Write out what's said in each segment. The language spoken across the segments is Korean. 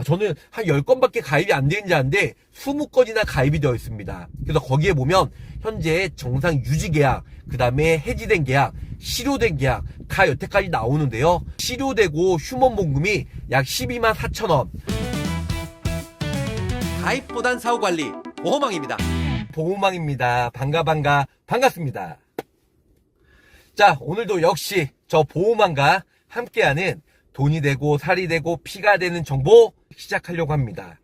저는 한 10건밖에 가입이 안 되는지 아는데 20건이나 가입이 되어 있습니다. 그래서 거기에 보면 현재 정상 유지 계약, 그 다음에 해지된 계약, 실효된 계약 다 여태까지 나오는데요. 실효되고 휴먼 보험금이 약 12만 4천 원. 가입보단 사후관리 보험왕입니다. 보험왕입니다. 반갑습니다. 자, 오늘도 역시 저 보험왕과 함께하는 돈이 되고 살이 되고 피가 되는 정보 시작하려고 합니다.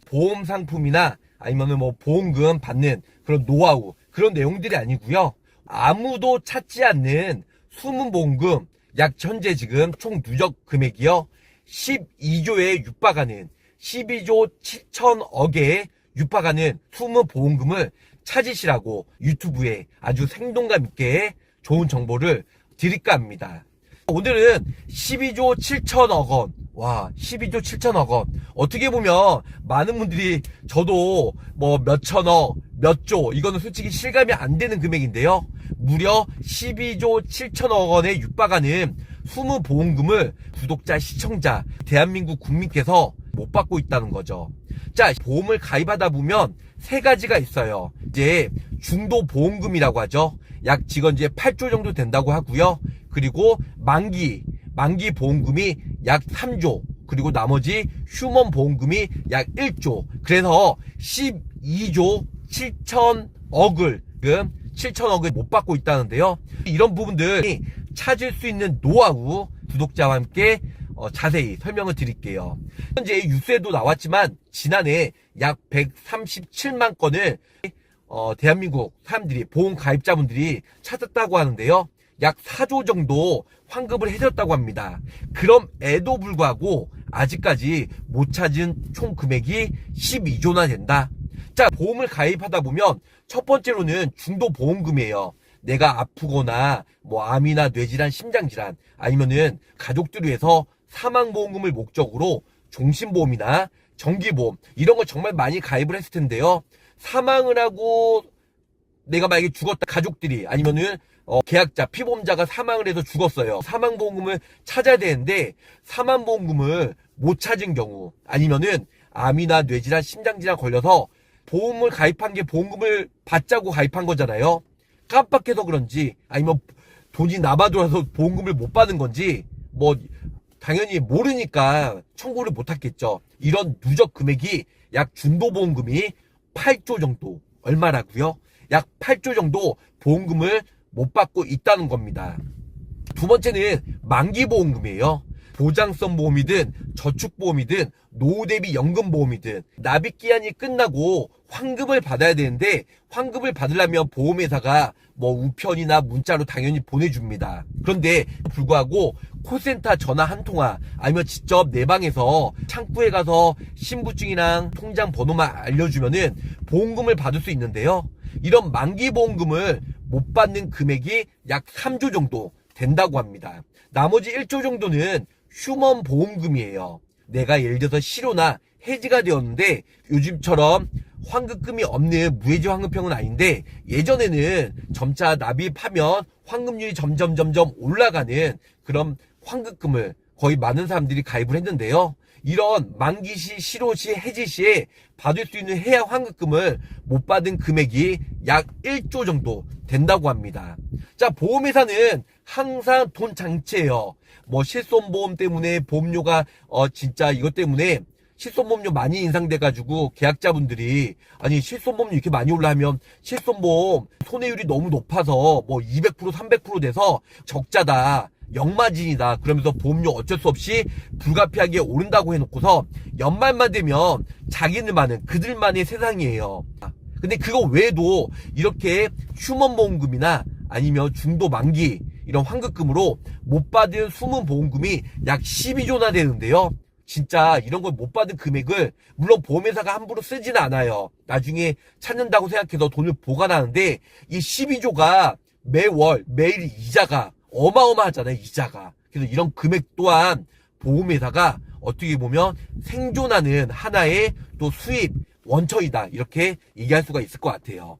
보험 상품이나 아니면 뭐 보험금 받는 그런 노하우, 그런 내용들이 아니고요. 아무도 찾지 않는 숨은 보험금, 약 현재 지금 총 누적 금액이요 12조에 육박하는 12조 7천억에 육박하는 숨은 보험금을 찾으시라고 유튜브에 아주 생동감 있게 좋은 정보를 드릴까 합니다. 오늘은 12조 7천억 원. 와, 12조 7천억 원. 어떻게 보면 많은 분들이 저도 뭐 몇천억, 몇 조, 이거는 솔직히 실감이 안 되는 금액인데요. 무려 12조 7천억 원에 육박하는 숨은 보험금을 구독자, 시청자, 대한민국 국민께서 못 받고 있다는 거죠. 자, 보험을 가입하다 보면 세 가지가 있어요. 이제 중도 보험금이라고 하죠. 약 지금 이제 8조 정도 된다고 하고요. 그리고 만기 보험금이 약 3조, 그리고 나머지 휴먼 보험금이 약 1조. 그래서 12조 7천억을 지금 7천억을 못 받고 있다는데요. 이런 부분들이 찾을 수 있는 노하우 구독자와 함께 자세히 설명을 드릴게요. 현재 뉴스에도 나왔지만 지난해 약 137만 건을 대한민국 사람들이, 보험 가입자분들이 찾았다고 하는데요. 약 4조 정도 환급을 해줬다고 합니다. 그럼에도 불구하고 아직까지 못 찾은 총 금액이 12조나 된다. 자, 보험을 가입하다 보면 첫 번째로는 중도 보험금이에요. 내가 아프거나 뭐 암이나 뇌질환, 심장질환, 아니면은 가족들을 위해서 사망보험금을 목적으로 종신보험이나 정기보험 이런 거 정말 많이 가입을 했을 텐데요. 사망을 하고 내가 만약에 죽었다, 가족들이 아니면은 계약자, 피보험자가 사망을 해서 죽었어요. 사망보험금을 찾아야 되는데 사망보험금을 못 찾은 경우, 아니면은 암이나 뇌질환, 심장질환 걸려서 보험을 가입한 게 보험금을 받자고 가입한 거잖아요. 깜빡해서 그런지 아니면 돈이 남아돌아서 보험금을 못 받은 건지 뭐 당연히 모르니까 청구를 못 하겠죠. 이런 누적 금액이 약 중도보험금이 8조 정도, 얼마라고요? 약 8조 정도 보험금을 못 받고 있다는 겁니다. 두 번째는 만기보험금이에요. 보장성 보험이든 저축보험이든 노후 대비 연금보험이든 납입기한이 끝나고 환급을 받아야 되는데 환급을 받으려면 보험회사가 뭐 우편이나 문자로 당연히 보내줍니다. 그런데 불구하고 콜센터 전화 한 통화 아니면 직접 내 방에서 창구에 가서 신분증이랑 통장 번호만 알려주면은 보험금을 받을 수 있는데요. 이런 만기보험금을 못 받는 금액이 약 3조 정도 된다고 합니다. 나머지 1조 정도는 휴먼 보험금이에요. 내가 예를 들어서 실효나 해지가 되었는데 요즘처럼 환급금이 없는 무해지 환급형은 아닌데 예전에는 점차 납입하면 환급률이 점점 올라가는 그런 환급금을 거의 많은 사람들이 가입을 했는데요. 이런 만기시, 실효시, 해지시에 받을 수 있는 해약 환급금을 못 받은 금액이 약 1조 정도 된다고 합니다. 자, 보험회사는 항상 돈 장치예요. 뭐 실손보험 때문에 보험료가 진짜 이것 때문에 실손보험료 많이 인상돼가지고 계약자분들이 아니 실손보험료 이렇게 많이 올라가면 실손보험 손해율이 너무 높아서 뭐 200% 300% 돼서 적자다, 역마진이다 그러면서 보험료 어쩔 수 없이 불가피하게 오른다고 해놓고서 연말만 되면 자기들만은 그들만의 세상이에요. 근데 그거 외에도 이렇게 휴먼 보험금이나 아니면 중도 만기 이런 환급금으로 못 받은 숨은 보험금이 약 12조나 되는데요. 진짜 이런 걸 못 받은 금액을 물론 보험회사가 함부로 쓰지는 않아요. 나중에 찾는다고 생각해서 돈을 보관하는데 이 12조가 매일 이자가 어마어마하잖아요. 이자가. 그래서 이런 금액 또한 보험회사가 어떻게 보면 생존하는 하나의 또 수입 원처이다 이렇게 얘기할 수가 있을 것 같아요.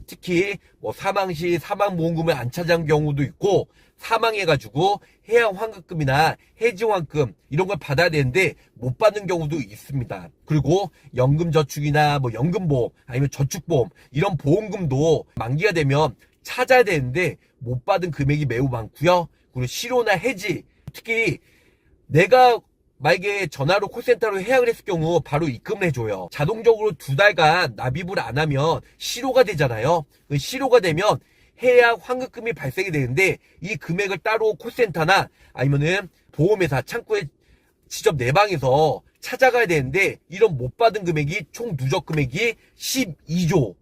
특히 뭐 사망 시 사망보험금을 안 차지한 경우도 있고, 사망해가지고 해양 환급금이나 해지환급 이런 걸 받아야 되는데 못 받는 경우도 있습니다. 그리고 연금저축이나 뭐 연금보험 아니면 저축보험 이런 보험금도 만기가 되면 찾아야 되는데 못 받은 금액이 매우 많고요. 그리고 실효나 해지, 특히 내가 만약에 전화로 콜센터로 예약을 했을 경우 바로 입금을 해줘요. 자동적으로 2달간 납입을 안 하면 실효가 되잖아요. 그 실효가 되면 해약 환급금이 발생이 되는데 이 금액을 따로 콜센터나 아니면은 보험회사 창구에 직접 내방에서 찾아가야 되는데, 이런 못 받은 금액이 총 누적 금액이 12조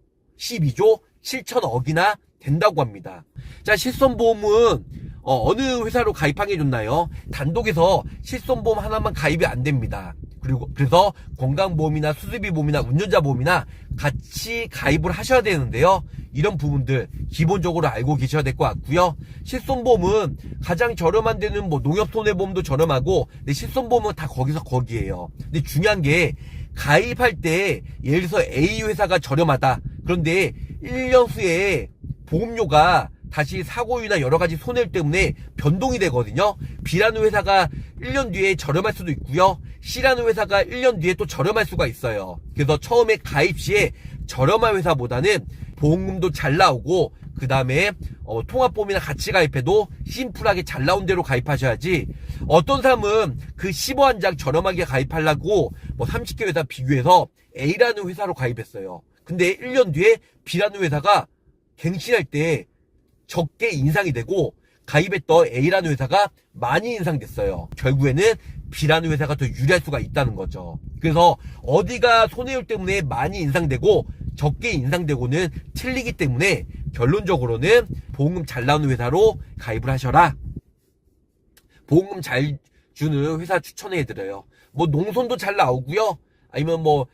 7천억이나 된다고 합니다. 자, 실손보험은 어느 회사로 가입하게 해줬나요? 단독에서 실손보험 하나만 가입이 안 됩니다. 그래서 건강보험이나 수술비보험이나 운전자보험이나 같이 가입을 하셔야 되는데요. 이런 부분들 기본적으로 알고 계셔야 될 것 같고요. 실손보험은 가장 저렴한 데는 뭐 농협손해보험도 저렴하고, 근데 실손보험은 다 거기서 거기에요. 근데 중요한 게 가입할 때 예를 들어서 A 회사가 저렴하다. 그런데 1년 후에 보험료가 다시 사고유나 여러가지 손해율 때문에 변동이 되거든요. B라는 회사가 1년 뒤에 저렴할 수도 있고요. C라는 회사가 1년 뒤에 또 저렴할 수가 있어요. 그래서 처음에 가입 시에 저렴한 회사보다는 보험금도 잘 나오고, 그 다음에 통합보험이나 같이 가입해도 심플하게 잘 나온 대로 가입하셔야지, 어떤 사람은 그 15한 장 저렴하게 가입하려고 뭐 30개 회사 비교해서 A라는 회사로 가입했어요. 근데 1년 뒤에 B라는 회사가 갱신할 때 적게 인상이 되고 가입했던 A라는 회사가 많이 인상됐어요. 결국에는 B라는 회사가 더 유리할 수가 있다는 거죠. 그래서 어디가 손해율 때문에 많이 인상되고 적게 인상되고는 틀리기 때문에 결론적으로는 보험금 잘 나오는 회사로 가입을 하셔라. 보험금 잘 주는 회사 추천해드려요. 뭐 농손도 잘 나오고요. 아니면 뭐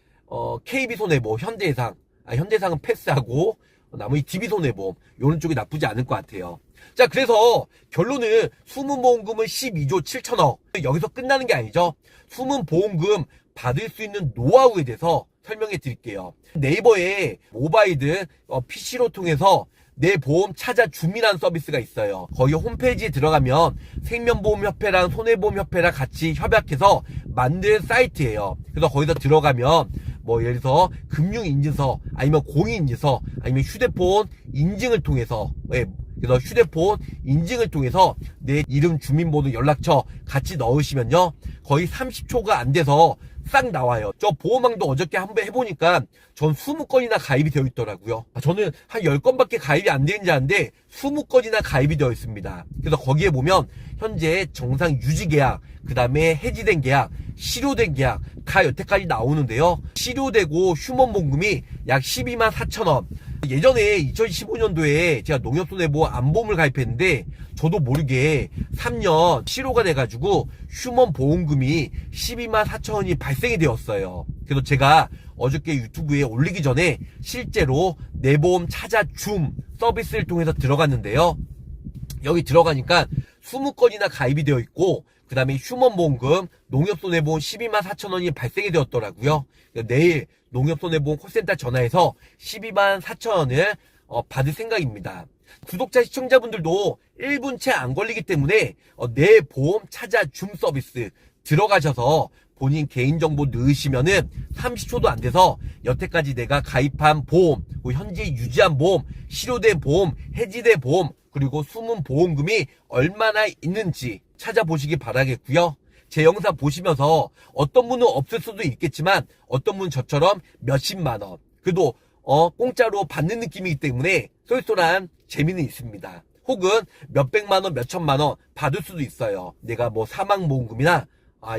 KB손해보험, 현대해상, 현대해상은 패스하고 나머지 DB손해보험 이런 쪽이 나쁘지 않을 것 같아요. 자, 그래서 결론은 숨은보험금은 12조 7천억. 여기서 끝나는 게 아니죠. 숨은보험금 받을 수 있는 노하우에 대해서 설명해 드릴게요. 네이버에 모바일든 PC로 통해서 내 보험 찾아 줌이라는 서비스가 있어요. 거기 홈페이지에 들어가면 생명보험협회랑 손해보험협회랑 같이 협약해서 만든 사이트예요. 그래서 거기서 들어가면 뭐 예를 들어서 금융인증서 아니면 공인인증서 아니면 휴대폰 인증을 통해서, 그래서 휴대폰 인증을 통해서 내 이름, 주민번호, 연락처 같이 넣으시면요 거의 30초가 안 돼서 싹 나와요. 저 보험왕도 어저께 한번 해보니까 전 20건이나 가입이 되어 있더라고요. 저는 한 10건밖에 가입이 안 되는지 아는데 20건이나 가입이 되어 있습니다. 그래서 거기에 보면 현재 정상 유지 계약, 그 다음에 해지된 계약, 실효된 계약 다 여태까지 나오는데요. 실효되고 휴먼보험금이 약 12만 4천원. 예전에 2015년도에 제가 농협손해보험 안보험을 가입했는데 저도 모르게 3년 실효가 돼가지고 휴먼보험금이 12만 4천원이 발생이 되었어요. 그래서 제가 어저께 유튜브에 올리기 전에 실제로 내 보험 찾아 줌 서비스를 통해서 들어갔는데요. 여기 들어가니까 20건이나 가입이 되어 있고, 그 다음에 휴먼보험금, 농협손해보험 12만 4천원이 발생이 되었더라고요. 내일 농협손해보험 콜센터 전화해서 12만 4천원을 받을 생각입니다. 구독자 시청자분들도 1분 채 안 걸리기 때문에 내 보험 찾아 줌 서비스 들어가셔서 본인 개인정보 넣으시면은 30초도 안 돼서 여태까지 내가 가입한 보험, 현재 유지한 보험, 실효된 보험, 해지된 보험, 그리고 숨은 보험금이 얼마나 있는지 찾아보시기 바라겠고요. 제 영상 보시면서 어떤 분은 없을 수도 있겠지만 어떤 분은 저처럼 몇십만 원, 그래도 공짜로 받는 느낌이기 때문에 쏠쏠한 재미는 있습니다. 혹은 몇백만 원, 몇천만 원 받을 수도 있어요. 내가 뭐 사망보험금이나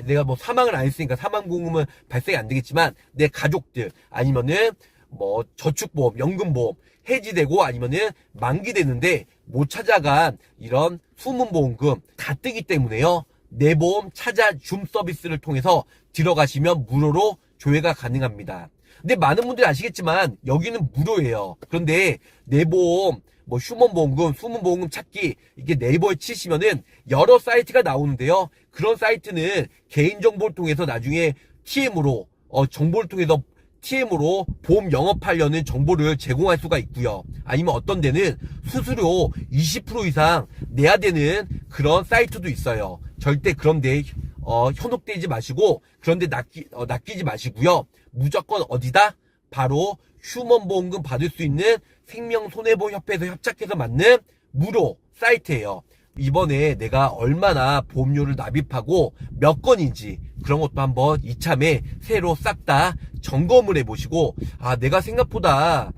내가 뭐 사망을 안 했으니까 사망보험금은 발생이 안 되겠지만 내 가족들 아니면은 뭐 저축보험, 연금보험 해지되고 아니면은 만기되는데 못 찾아간 이런 숨은보험금 다 뜨기 때문에요. 내 보험 찾아 줌 서비스를 통해서 들어가시면 무료로 조회가 가능합니다. 근데 많은 분들이 아시겠지만 여기는 무료예요. 그런데 내 보험, 뭐 휴먼보험금, 숨은보험금 찾기 이게 네이버에 치시면은 여러 사이트가 나오는데요. 그런 사이트는 개인정보를 통해서 나중에 TM으로 정보를 통해서 TM으로 보험 영업하려는 정보를 제공할 수가 있고요. 아니면 어떤 데는 수수료 20% 이상 내야 되는 그런 사이트도 있어요. 절대 그런 데 현혹되지 마시고 그런 데 낚이지 마시고요. 무조건 어디다? 바로 휴먼보험금 받을 수 있는 생명손해보험협회에서 협착해서 만든 무료 사이트예요. 이번에 내가 얼마나 보험료를 납입하고 몇 건인지 그런 것도 한번 이참에 새로 싹 다 점검을 해보시고, 아, 내가 생각보다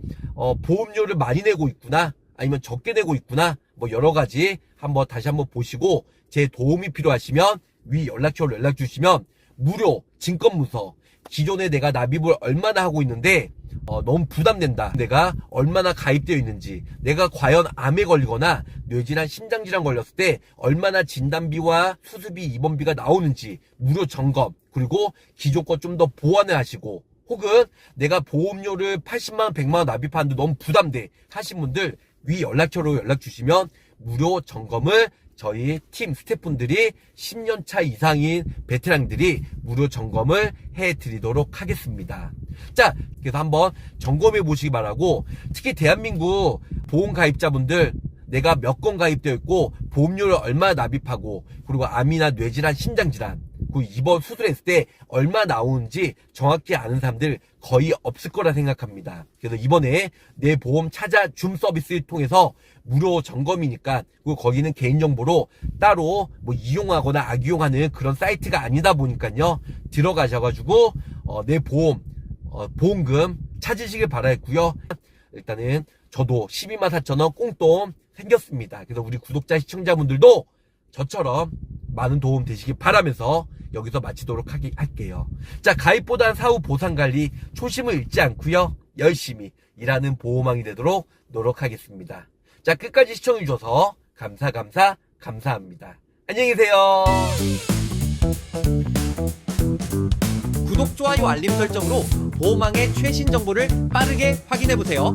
보험료를 많이 내고 있구나, 아니면 적게 내고 있구나, 뭐 여러 가지 다시 한번 보시고, 제 도움이 필요하시면 위 연락처로 연락 주시면 무료 진검문서, 기존에 내가 납입을 얼마나 하고 있는데 너무 부담된다, 내가 얼마나 가입되어 있는지, 내가 과연 암에 걸리거나 뇌질환, 심장질환 걸렸을 때 얼마나 진단비와 수술비, 입원비가 나오는지 무료 점검, 그리고 기존 거 좀 더 보완을 하시고, 혹은 내가 보험료를 80만원, 100만원 납입하는데 너무 부담돼 하신 분들 위 연락처로 연락 주시면 무료 점검을 저희 팀 스태프분들이 10년차 이상인 베테랑들이 무료 점검을 해드리도록 하겠습니다. 자, 그래서 한번 점검해 보시기 바라고, 특히 대한민국 보험 가입자분들, 내가 몇 건 가입되어 있고 보험료를 얼마나 납입하고, 그리고 암이나 뇌질환, 심장질환, 그리고 입원 수술했을 때 얼마 나오는지 정확히 아는 사람들 거의 없을 거라 생각합니다. 그래서 이번에 내 보험 찾아 줌 서비스를 통해서 무료 점검이니까, 그리고 거기는 개인정보로 따로 뭐 이용하거나 악용하는 그런 사이트가 아니다 보니까요, 들어가셔가지고 내 보험금 찾으시길 바라겠고요. 일단은 저도 124,000원 꽁돈 생겼습니다. 그래서 우리 구독자 시청자분들도 저처럼 많은 도움 되시길 바라면서 여기서 마치도록 할게요. 자, 가입보단 사후 보상관리 초심을 잃지 않고요, 열심히 일하는 보호망이 되도록 노력하겠습니다. 자, 끝까지 시청해주셔서 감사합니다. 안녕히 계세요. 구독, 좋아요, 알림 설정으로 보호망의 최신 정보를 빠르게 확인해보세요.